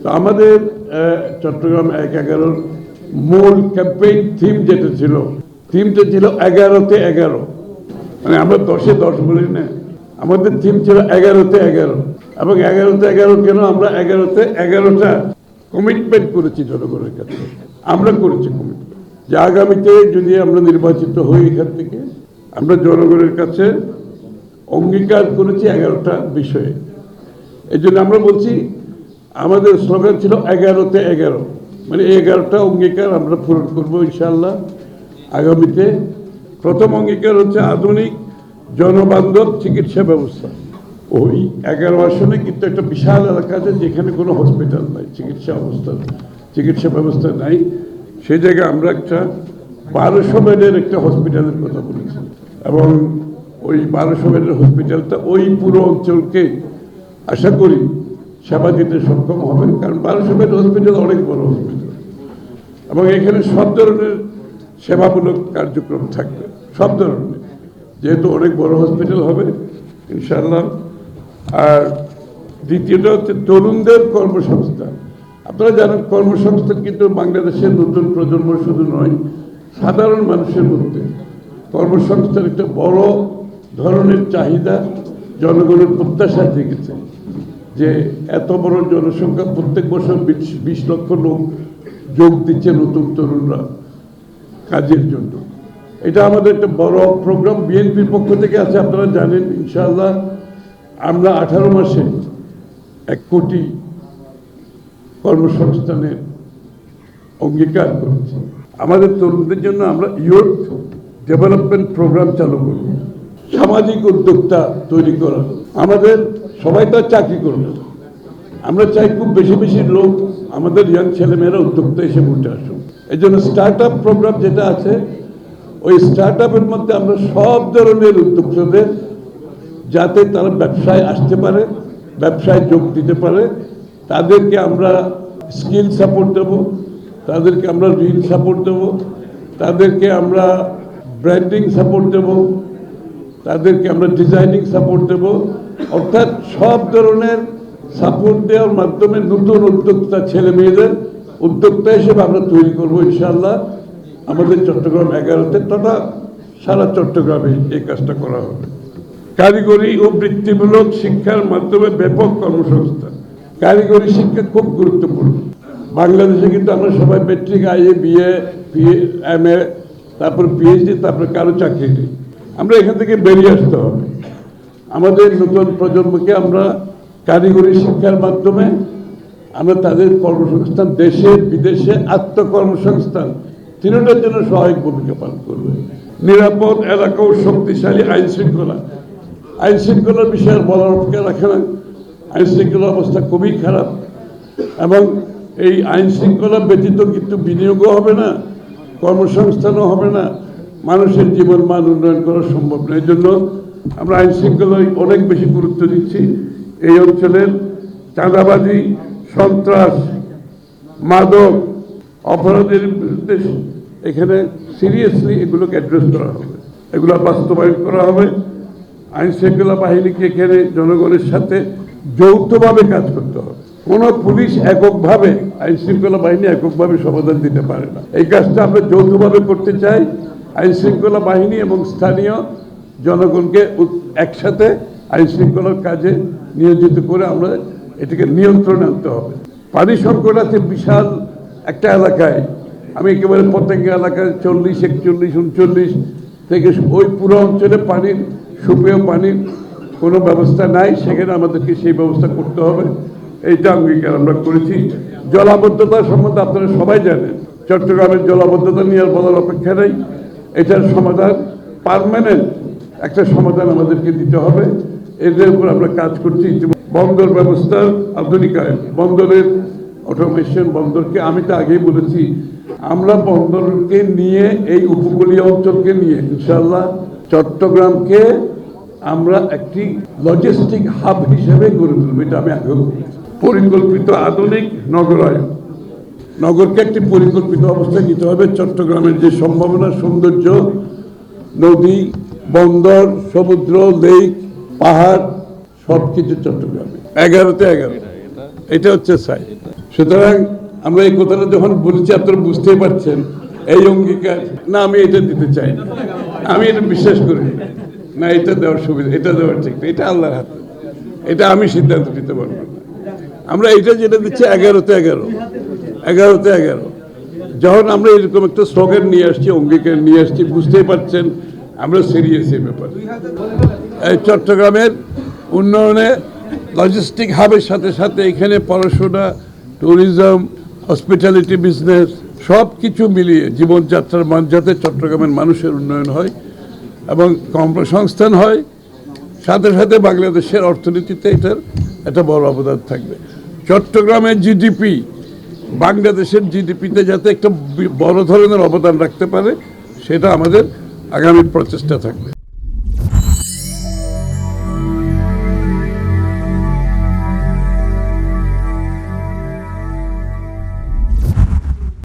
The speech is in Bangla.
তো আমাদের চট্টগ্রাম ১-১১ মূল ক্যাম্পেইন থিম যেটা ছিল, থিমটা ছিল 11-তে 11। মানে আমরা 10-এ 10 বলি না, আমাদের থিম ছিল 11-তে 11। এবং 11-তে 11 কেন, আমরা 11-তে 11টা কমিটমেন্ট করেছি জনগণের কাছে। আমরা করেছি কমিটমেন্ট যে আগামীতে যদি আমরা নির্বাচিত হই এখান থেকে, আমরা জনগণের কাছে অঙ্গীকার করেছি 11টা বিষয়ে। এই জন্য আমরা বলছি আমাদের স্লোগান ছিল 11-তে 11। মানে 11টা অঙ্গীকার আমরা পূরণ করবো ইনশাআল্লাহ আগামীতে। প্রথম অঙ্গীকার হচ্ছে আধুনিক জনবান্ধব চিকিৎসা ব্যবস্থা। ওই 11 আসনে কিন্তু একটা বিশাল এলাকা আছে যেখানে কোনো হসপিটাল নাই, চিকিৎসা ব্যবস্থা নাই। সেই জায়গায় আমরা একটা 1200 বেডের একটা হসপিটালের কথা বলেছি, এবং ওই 1200 বেডের হসপিটালটা ওই পুরো অঞ্চলকে আশা করি সেবা দিতে সক্ষম হবে। কারণ 1200 বেড হসপিটাল অনেক বড় হসপিটাল, এবং এখানে সব ধরনের সেবামূলক কার্যক্রম থাকবে, সব ধরনের, যেহেতু অনেক বড় হসপিটাল হবে ইনশাআল্লাহ। আর দ্বিতীয়টা হচ্ছে তরুণদের কর্মসংস্থান। আপনারা জানেন কর্মসংস্থান কিন্তু বাংলাদেশের নতুন প্রজন্ম শুধু নয়, সাধারণ মানুষের মধ্যে কর্মসংস্থান একটা বড় ধরনের চাহিদা, জনগণের প্রত্যাশা জেগেছে যে এত বড় জনসংখ্যা, প্রত্যেক বছর 20 লক্ষ লোক যোগ দিচ্ছে নতুন তরুণরা কাজের জন্য। এটা আমাদের একটা বড় প্রোগ্রাম বিএনপির পক্ষ থেকে আছে, আপনারা জানেন। ইনশাআল্লাহ আমরা 18 মাসে 1 কোটি কর্মসংস্থানের অঙ্গীকার করেছি। আমাদের তরুণদের জন্য আমরা ইয়ুথ ডেভেলপমেন্ট প্রোগ্রাম চালু করব। সামাজিক উদ্যোক্তা তৈরি করা। আমাদের সবাই তো চাকরি করবে, আমরা চাই খুব বেশি বেশি লোক, আমাদের ইয়াং ছেলেমেয়েরা উদ্যোক্তা হিসেবে উঠে আসুন। এই জন্য স্টার্ট আপ প্রোগ্রাম যেটা আছে, ওই স্টার্ট আপের মধ্যে আমরা সব ধরনের উদ্যোক্তাদের, যাতে তারা ব্যবসায় আসতে পারে, ব্যবসায় যোগ দিতে পারে, তাদেরকে আমরা স্কিল সাপোর্ট দেব, তাদেরকে আমরা ঋণ সাপোর্ট দেব, তাদেরকে আমরা ব্র্যান্ডিং সাপোর্ট দেব, তাদেরকে আমরা ডিজাইনিং সাপোর্ট দেব। অর্থাৎ সব ধরনের সাপোর্ট দেওয়ার মাধ্যমে নতুন উদ্যোক্তা ছেলে মেয়েদের উদ্যোক্তা হিসেবে আমরা তৈরি করবো ইনশাআল্লাহ। আমাদের চট্টগ্রাম 11-তে তথা সারা চট্টগ্রামে এই কাজটা করা হবে। কারিগরি ও বৃত্তিমূলক শিক্ষার মাধ্যমে ব্যাপক কর্মসংস্থান। কারিগরি শিক্ষা খুব গুরুত্বপূর্ণ। বাংলাদেশে কিন্তু আমরা সবাই মেট্রিক, আইএ, বিএ, এমএ, তারপর পিএইচডি, তারপরে কারো চাকরি নেই। আমরা এখান থেকে বেরিয়ে আসতে হবে। আমাদের নতুন প্রজন্মকে আমরা কারিগরি শিক্ষার মাধ্যমে আমরা তাদের কর্মসংস্থান, দেশে বিদেশে আত্মকর্মসংস্থান, তিনটার জন্য সহায়ক ভূমিকা পালন করবে। নিরাপদ এলাকা ও শক্তিশালী আইন শৃঙ্খলা। আইন শৃঙ্খলার বিষয়ে বলার অপেক্ষা রাখে না। আইন শৃঙ্খলার অবস্থা খুবই খারাপ, এবং এই আইন শৃঙ্খলা ব্যতীত কিন্তু বিনিয়োগও হবে না, কর্মসংস্থানও হবে না, মানুষের জীবন মান উন্নয়ন করা সম্ভব না। এই জন্য আমরা আইন শৃঙ্খলায় অনেক বেশি গুরুত্ব দিচ্ছি। এই অঞ্চলের চাঁদাবাজি, সন্ত্রাস, মাদক, অপরাধের বিরুদ্ধে এখানে সিরিয়াসলি এগুলোকে অ্যাড্রেস করা হবে, এগুলো বাস্তবায়ন করা হবে। আইন শৃঙ্খলা বাহিনীকে এখানে জনগণের সাথে যৌথভাবে কাজ করতে হবে। কোনো পুলিশ এককভাবে, আইন শৃঙ্খলা বাহিনী এককভাবে সমাধান দিতে পারে না। এই কাজটা আমরা যৌথভাবে করতে চাই। আইন শৃঙ্খলা বাহিনী এবং স্থানীয় জনগণকে একসাথে আইন শৃঙ্খলার কাজে নিয়োজিত করে আমরা এটাকে নিয়ন্ত্রণে আনতে হবে। পানি সংকট আছে বিশাল একটা এলাকায়। আমি একেবারে পতেঙ্গা এলাকায় 40, 41, 39 থেকে ওই পুরো অঞ্চলে পানির, সুপেয় পানির কোনো ব্যবস্থা নাই। সেখানে আমাদেরকে সেই ব্যবস্থা করতে হবে, এইটা অঙ্গীকার আমরা করেছি। জলাবদ্ধতা সম্বন্ধে আপনারা সবাই জানেন, চট্টগ্রামের জলাবদ্ধতা নিয়ে আর বলার অপেক্ষা নেই। এটার সমাধান, পার্মানেন্ট একটা সমাধান আমাদেরকে দিতে হবে। এদের উপর আমরা কাজ করছি। বন্দর ব্যবস্থার আধুনিকায়ন, বন্দরের অটোমেশন, বন্দরকে আমি তো আগেই বলেছি, আমরা বন্দরকে নিয়ে, এই উপকূলীয় অঞ্চলকে নিয়ে ইনশাআল্লাহ চট্টগ্রামকে আমরা একটি লজিস্টিক হাব হিসেবে গড়ে তুলব। এটা আমি আগেও বলেছি। পরিকল্পিত আধুনিক নগরায়ন, নগরকে একটি পরিকল্পিত অবস্থায় নিতে হবে। চট্টগ্রামের যে সম্ভাবনা, সৌন্দর্য, নদী, বন্দর, সমুদ্র, লেক, পাহাড়, সব কিছু চট্টগ্রামে 11-তে 11। এটা হচ্ছে সাইড। সুতরাং আমরা এই কথাটা যখন বলছি আপনারা বুঝতেই পারছেন এই অঙ্গীকার না, আমি এটা দিতে চাই না, আমি এটা বিশ্বাস করি না। না, এটা দেওয়ার সুবিধা, এটা দেওয়ার ঠিক না, এটা আল্লাহর হাতে, এটা আমি সিদ্ধান্ত নিতে পারবো না। আমরা এটা যেটা দিচ্ছি 11-তে 11 যখন আমরা এরকম একটা স্লোগান নিয়ে আসছি, অঙ্গীকার নিয়ে আসছি, বুঝতেই পারছেন আমরা সিরিয়াস এই ব্যাপারে। এই চট্টগ্রামের উন্নয়নে লজিস্টিক হাবের সাথে সাথে এখানে পড়াশোনা, ট্যুরিজম, হসপিটালিটি বিজনেস সব কিছু মিলিয়ে জীবনযাত্রার মান যাতে চট্টগ্রামের মানুষের উন্নয়ন হয় এবং কর্মসংস্থান হয়, সাথে সাথে বাংলাদেশের অর্থনীতিতে এটার একটা বড় অবদান থাকবে। চট্টগ্রামের জিডিপি বাংলাদেশের জিডিপিতে যাতে একটা বড় ধরনের অবদান রাখতে পারে, সেটা আমাদের আগামী প্রচেষ্টা থাকবে।